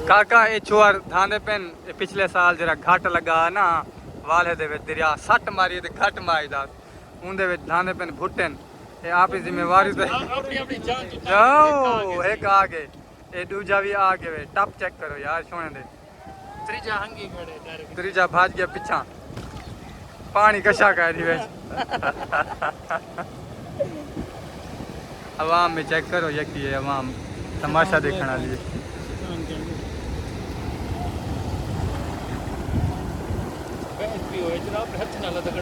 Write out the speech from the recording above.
काका ये चोर धांदे पेन पिछले साल जरा घट लगा ना वाले दे विच दरिया सट मारी ते घट मारदा उंदे विच धांदे पेन भुट्टन ये आप ही जिम्मेवारी ते अपनी जान जाओ एक आगे ये दूजा भी आगे वे टप चेक करो यार सोने दे त्रीजा हंगी खड़े डायरेक्ट त्रीजा भाज गया पीछा पानी कशा कर दी विच अवाम में चेक करो यकी है अवाम तमाशा देखने वाली है बहस भी होए जनाब हथ नाल